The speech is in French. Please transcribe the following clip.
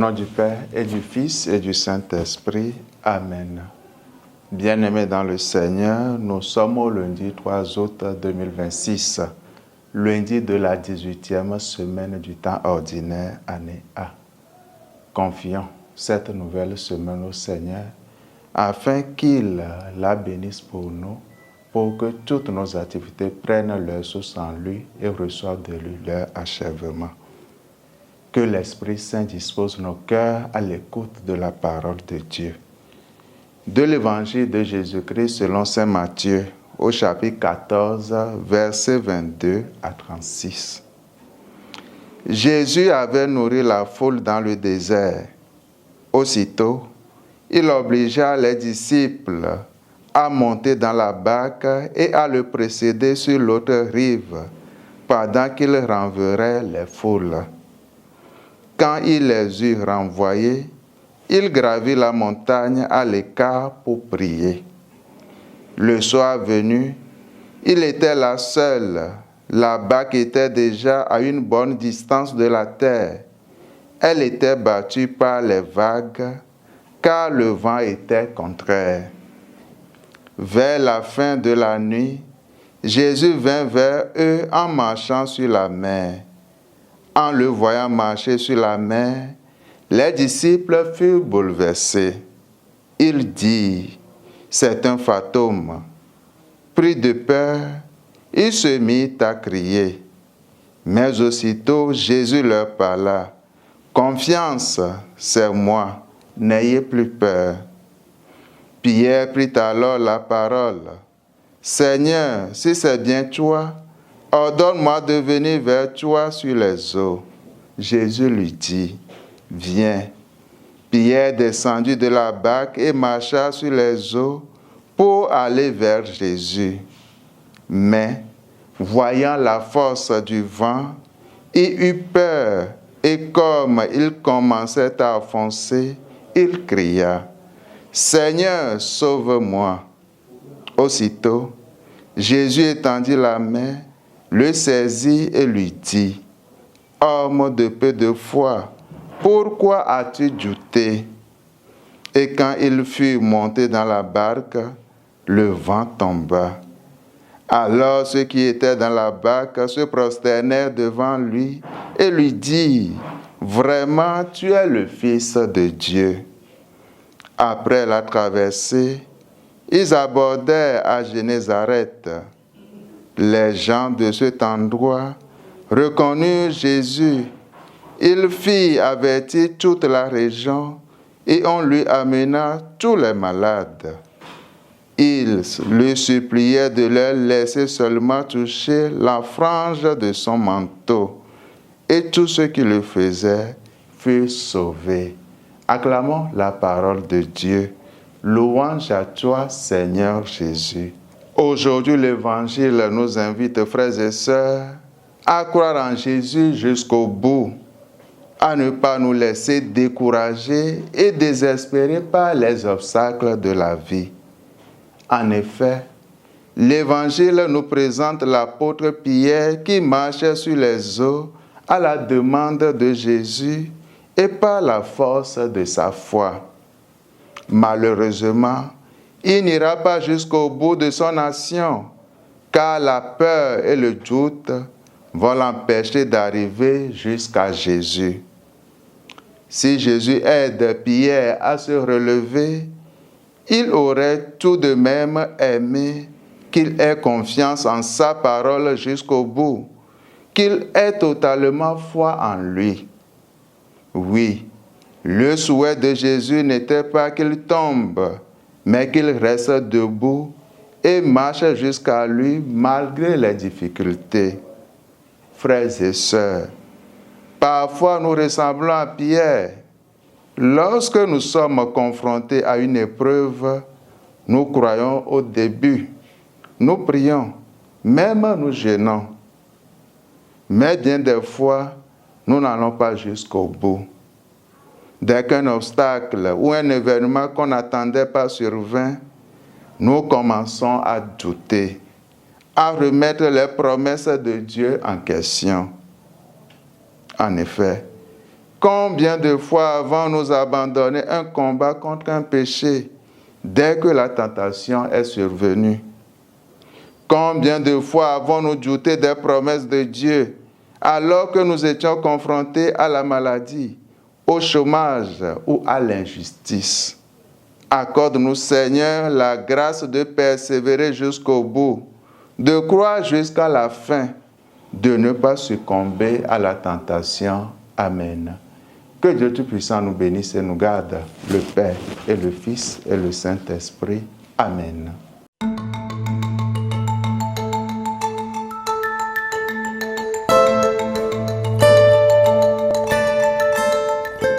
nom du Père et du Fils et du Saint-Esprit. Amen. Bien-aimés dans le Seigneur, nous sommes au lundi 3 août 2026, lundi de la 18e semaine du temps ordinaire, année A. Confions cette nouvelle semaine au Seigneur, afin qu'il la bénisse pour nous, pour que toutes nos activités prennent leur source en lui et reçoivent de lui leur achèvement. Que l'Esprit Saint dispose nos cœurs à l'écoute de la parole de Dieu. De l'Évangile de Jésus-Christ selon saint Matthieu, au chapitre 14, versets 22 à 36. Jésus avait nourri la foule dans le désert. Aussitôt, il obligea les disciples à monter dans la barque et à le précéder sur l'autre rive, pendant qu'il renverrait les foules. Quand il les eut renvoyés, il gravit la montagne à l'écart pour prier. Le soir venu, il était là seul. La barque était déjà à une bonne distance de la terre. Elle était battue par les vagues, car le vent était contraire. Vers la fin de la nuit, Jésus vint vers eux en marchant sur la mer. En le voyant marcher sur la mer, les disciples furent bouleversés. Ils dirent, « C'est un fantôme ». Pris de peur, ils se mirent à crier. Mais aussitôt Jésus leur parla, « Confiance, c'est moi, n'ayez plus peur ». Pierre prit alors la parole. « Seigneur, si c'est bien toi, ordonne-moi de venir vers toi sur les eaux. » Jésus lui dit, « Viens. » Pierre descendit de la barque et marcha sur les eaux pour aller vers Jésus. Mais, voyant la force du vent, il eut peur et comme il commençait à enfoncer, il cria, « Seigneur, sauve-moi !» Aussitôt, Jésus étendit la main, le saisit et lui dit, « Homme de peu de foi, pourquoi as-tu douté ?» Et quand il fut monté dans la barque, le vent tomba. Alors ceux qui étaient dans la barque se prosternèrent devant lui et lui dirent, « Vraiment, tu es le Fils de Dieu. » Après la traversée, ils abordèrent à Génézareth. Les gens de cet endroit reconnurent Jésus. Il fit avertir toute la région et on lui amena tous les malades. Ils lui suppliaient de leur laisser seulement toucher la frange de son manteau. Et tous ceux qui le faisaient furent sauvés. Acclamons la parole de Dieu. Louange à toi, Seigneur Jésus. Aujourd'hui, l'Évangile nous invite, frères et sœurs, à croire en Jésus jusqu'au bout, à ne pas nous laisser décourager et désespérer par les obstacles de la vie. En effet, l'Évangile nous présente l'apôtre Pierre qui marchait sur les eaux à la demande de Jésus et par la force de sa foi. Malheureusement, il n'ira pas jusqu'au bout de son action, car la peur et le doute vont l'empêcher d'arriver jusqu'à Jésus. Si Jésus aide Pierre à se relever, il aurait tout de même aimé qu'il ait confiance en sa parole jusqu'au bout, qu'il ait totalement foi en lui. Oui, le souhait de Jésus n'était pas qu'il tombe, mais qu'il reste debout et marche jusqu'à lui malgré les difficultés. Frères et sœurs, parfois nous ressemblons à Pierre. Lorsque nous sommes confrontés à une épreuve, nous croyons au début, nous prions, même nous gênons. Mais bien des fois, nous n'allons pas jusqu'au bout. Dès qu'un obstacle ou un événement qu'on n'attendait pas survint, nous commençons à douter, à remettre les promesses de Dieu en question. En effet, Combien de fois avons-nous abandonné un combat contre un péché dès que la tentation est survenue? Combien de fois avons-nous douté des promesses de Dieu alors que nous étions confrontés à la maladie, au chômage ou à l'injustice? Accorde-nous, Seigneur, la grâce de persévérer jusqu'au bout, de croire jusqu'à la fin, de ne pas succomber à la tentation. Amen. Que Dieu Tout-Puissant nous bénisse et nous garde, le Père et le Fils et le Saint-Esprit. Amen.